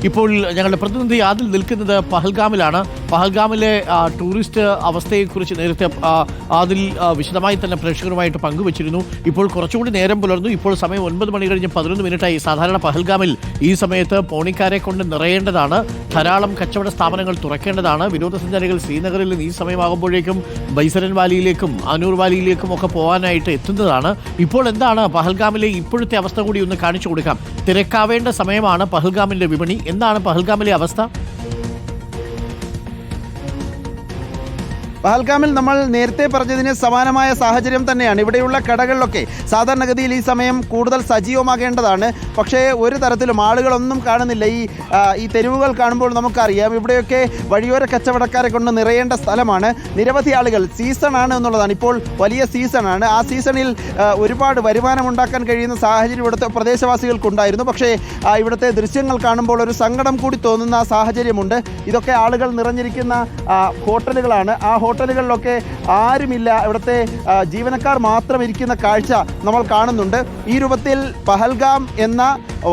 ഇപ്പോൾ ഞങ്ങളുടെ പ്രതിനിധി ആദിൽ നിൽക്കുന്നത് പഹൽഗാമിലാണ്. പഹൽഗാമിലെ ടൂറിസ്റ്റ് അവസ്ഥയെക്കുറിച്ച് നേരത്തെ ആദിൽ വിശദമായി തന്നെ പ്രേക്ഷകരുമായിട്ട് പങ്കുവച്ചിരുന്നു. ഇപ്പോൾ കുറച്ചുകൂടി നേരം പുലർന്നു. ഇപ്പോൾ സമയം 9 മണി കഴിഞ്ഞ് 11 മിനിറ്റായി. സാധാരണ പഹൽഗാമിൽ ഈ സമയത്ത് പോണിക്കാരെ കൊണ്ട് നിറയേണ്ടതാണ്, ധാരാളം കച്ചവട സ്ഥാപനങ്ങൾ തുറക്കേണ്ടതാണ്. വിനോദസഞ്ചാരികൾ ശ്രീനഗറിൽ ഈ സമയമാകുമ്പോഴേക്കും ബൈസരൻ വാലിയിലേക്കും അനൂർ വാലിയിലേക്കും ഒക്കെ പോകാനായിട്ട് എത്തുന്നതാണ്. ഇപ്പോൾ എന്താണ് പഹൽഗാമിലെ ഇപ്പോഴത്തെ അവസ്ഥ കൂടി ഒന്ന് കാണിച്ചു കൊടുക്കാം. തിരക്കാവേണ്ട സമയമാണ് പഹൽഗാമിന്റെ വിപണി. എന്താണ് പഹൽഗാമിലെ അവസ്ഥ? പഹൽഗാമിൽ നമ്മൾ നേരത്തെ പറഞ്ഞതിന് സമാനമായ സാഹചര്യം തന്നെയാണ്. ഇവിടെയുള്ള കടകളിലൊക്കെ സാധാരണഗതിയിൽ ഈ സമയം കൂടുതൽ സജീവമാകേണ്ടതാണ്. പക്ഷേ ഒരു തരത്തിലും ആളുകളൊന്നും കാണുന്നില്ല. ഈ തെരുവുകൾ കാണുമ്പോൾ നമുക്കറിയാം ഇവിടെയൊക്കെ വഴിയോര കച്ചവടക്കാരെ കൊണ്ട് നിറയേണ്ട സ്ഥലമാണ്. നിരവധി ആളുകൾ, സീസണാണ് എന്നുള്ളതാണ്, ഇപ്പോൾ വലിയ സീസണാണ്. ആ സീസണിൽ ഒരുപാട് വരുമാനമുണ്ടാക്കാൻ കഴിയുന്ന സാഹചര്യം ഇവിടുത്തെ പ്രദേശവാസികൾക്കുണ്ടായിരുന്നു. പക്ഷേ ഇവിടുത്തെ ദൃശ്യങ്ങൾ കാണുമ്പോൾ ഒരു സങ്കടം കൂടി തോന്നുന്ന സാഹചര്യമുണ്ട്. ഇതൊക്കെ ആളുകൾ നിറഞ്ഞിരിക്കുന്ന ഹോട്ടലുകളാണ്. ആ ഹോട്ടലുകളിലൊക്കെ ആരുമില്ല. ഇവിടുത്തെ ജീവനക്കാർ മാത്രം ഇരിക്കുന്ന കാഴ്ച നമ്മൾ കാണുന്നുണ്ട്. ഈ രൂപത്തിൽ പഹൽഗാം എന്ന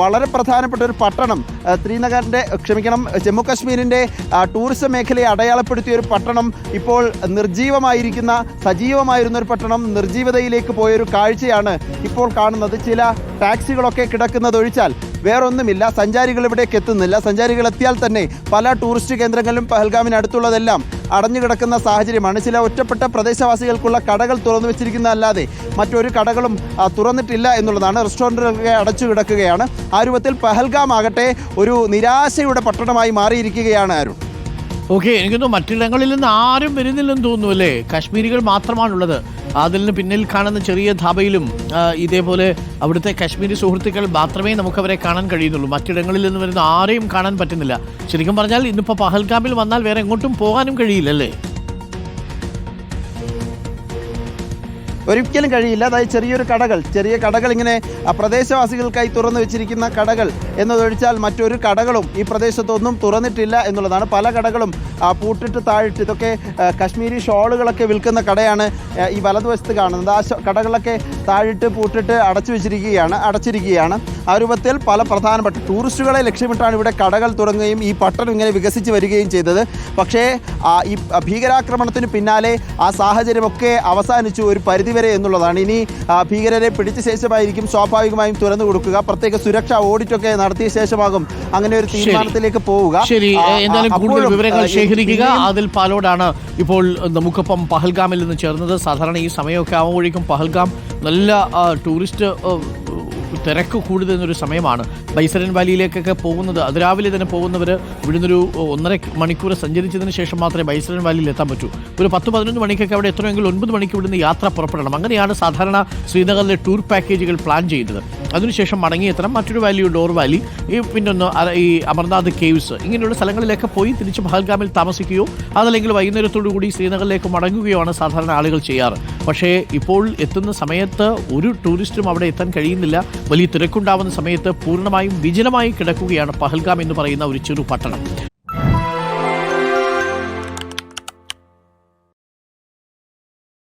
വളരെ പ്രധാനപ്പെട്ട ഒരു പട്ടണം, ജമ്മു കാശ്മീരിൻ്റെ ടൂറിസം മേഖലയെ അടയാളപ്പെടുത്തിയ ഒരു പട്ടണം ഇപ്പോൾ സജീവമായിരുന്ന ഒരു പട്ടണം നിർജീവതയിലേക്ക് പോയൊരു കാഴ്ചയാണ് ഇപ്പോൾ കാണുന്നത്. ചില ടാക്സികളൊക്കെ കിടക്കുന്നതൊഴിച്ചാൽ വേറൊന്നുമില്ല. സഞ്ചാരികൾ ഇവിടേക്ക് എത്തുന്നില്ല. സഞ്ചാരികൾ എത്തിയാൽ തന്നെ പല ടൂറിസ്റ്റ് കേന്ദ്രങ്ങളിലും പഹൽഗാമിന് അടുത്തുള്ളതെല്ലാം അടഞ്ഞു കിടക്കുന്ന സാഹചര്യമാണ്. ചില ഒറ്റപ്പെട്ട പ്രദേശവാസികൾക്കുള്ള കടകൾ തുറന്നു വെച്ചിരിക്കുന്നതല്ലാതെ മറ്റൊരു കടകളും തുറന്നിട്ടില്ല എന്നുള്ളതാണ്. റെസ്റ്റോറൻറ്റുകളൊക്കെ അടച്ചു കിടക്കുകയാണ്. ആ രൂപത്തിൽ പഹൽഗാം ആകട്ടെ ഒരു നിരാശയുടെ പട്ടണമായി മാറിയിരിക്കുകയാണ്. അരുൺ, ഓക്കെ, എനിക്കൊന്നും മറ്റിടങ്ങളിൽ നിന്ന് ആരും വരുന്നില്ലെന്ന് തോന്നുന്നു അല്ലേ? കാശ്മീരികൾ മാത്രമാണുള്ളത്. അതിന് പിന്നിൽ കാണുന്ന ചെറിയ ധാബയിലും ഇതേപോലെ അവിടുത്തെ കാശ്മീരി സുഹൃത്തുക്കൾ മാത്രമേ നമുക്കവരെ കാണാൻ കഴിയുന്നുള്ളൂ. മറ്റിടങ്ങളിൽ നിന്ന് വരുന്ന ആരെയും കാണാൻ പറ്റുന്നില്ല. ശരിക്കും പറഞ്ഞാൽ ഇന്നിപ്പോൾ പഹൽഗാമിൽ വന്നാൽ വേറെ എങ്ങോട്ടും പോകാനും കഴിയില്ലല്ലേ? ഒരിക്കലും കഴിയില്ല. അതായത് ചെറിയ കടകൾ ഇങ്ങനെ പ്രദേശവാസികൾക്കായി തുറന്നു വെച്ചിരിക്കുന്ന കടകൾ എന്നതൊഴിച്ചാൽ മറ്റൊരു കടകളും ഈ പ്രദേശത്തൊന്നും തുറന്നിട്ടില്ല എന്നുള്ളതാണ്. പല കടകളും പൂട്ടിട്ട് താഴിട്ട്, ഇതൊക്കെ കശ്മീരി ഷോളുകളൊക്കെ വിൽക്കുന്ന കടയാണ് ഈ വലതുവശത്ത് കാണുന്നത്. ആ കടകളൊക്കെ താഴിട്ട് പൂട്ടിട്ട് അടച്ചിരിക്കുകയാണ്. ആ രൂപത്തിൽ പല പ്രധാനപ്പെട്ട ടൂറിസ്റ്റുകളെ ലക്ഷ്യമിട്ടാണ് ഇവിടെ കടകൾ തുടങ്ങുകയും ഈ പട്ടണം ഇങ്ങനെ വികസിച്ച് വരികയും ചെയ്തത്. പക്ഷേ ഈ ഭീകരാക്രമണത്തിന് പിന്നാലെ ആ സാഹചര്യമൊക്കെ അവസാനിച്ചു ഒരു പരിധിവരെ എന്നുള്ളതാണ്. ഇനി ഭീകരരെ പിടിച്ച ശേഷമായിരിക്കും സ്വാഭാവികമായും തുറന്നു കൊടുക്കുക. പ്രത്യേക സുരക്ഷാ ഓഡിറ്റൊക്കെ നടത്തിയ ശേഷമാകും അങ്ങനെ ഒരു തീരുമാനത്തിലേക്ക് പോവുക. ശരി, എന്തായാലും കൂടുതൽ വിവരങ്ങൾ ശേഖരിക്കുക. അതിൽ പാലോടാണ് ഇപ്പോൾ നമുക്കൊപ്പം പഹൽഗാമിൽ നിന്ന് ചേർന്നത്. സാധാരണ ഈ സമയമൊക്കെ ആവുമ്പോഴേക്കും പഹൽഗാം നല്ല ടൂറിസ്റ്റ് തിരക്ക് കൂടുതലെന്നൊരു സമയമാണ്. ബൈസരൻ വാലിയിലേക്കൊക്കെ പോകുന്നത്, അതിരാവിലെ തന്നെ പോകുന്നവർ ഇവിടുന്നൊരു 1.5 മണിക്കൂർ സഞ്ചരിച്ചതിന് ശേഷം മാത്രമേ ബൈസരൻ വാലിയിൽ എത്താൻ പറ്റൂ. ഒരു 10-11 മണിക്കൊക്കെ അവിടെ എത്തണമെങ്കിൽ 9 മണിക്ക് ഇവിടുന്ന് യാത്ര പുറപ്പെടണം. അങ്ങനെയാണ് സാധാരണ ശ്രീനഗറിലെ ടൂർ പാക്കേജുകൾ പ്ലാൻ ചെയ്യുന്നത്. അതിനുശേഷം മടങ്ങിയെത്തണം. മറ്റൊരു വാലിയോ ഡോർ വാലി, പിന്നൊന്ന് ഈ അമർനാഥ് കേവ്സ്, ഇങ്ങനെയുള്ള സ്ഥലങ്ങളിലൊക്കെ പോയി തിരിച്ച് പഹൽഗാമിൽ താമസിക്കുകയോ അതല്ലെങ്കിൽ വൈകുന്നേരത്തോടു കൂടി ശ്രീനഗറിലേക്ക് മടങ്ങുകയോ ആണ് സാധാരണ ആളുകൾ ചെയ്യാറ്. പക്ഷേ ഇപ്പോൾ എത്തുന്ന സമയത്ത് ഒരു ടൂറിസ്റ്റും അവിടെ എത്താൻ കഴിയുന്നില്ല. വലിയ തിരക്കുണ്ടാവുന്ന സമയത്ത് പൂർണ്ണമായും വിജനമായി കിടക്കുകയാണ് പഹൽഗാം എന്ന് പറയുന്ന ഒരു ചെറു പട്ടണം.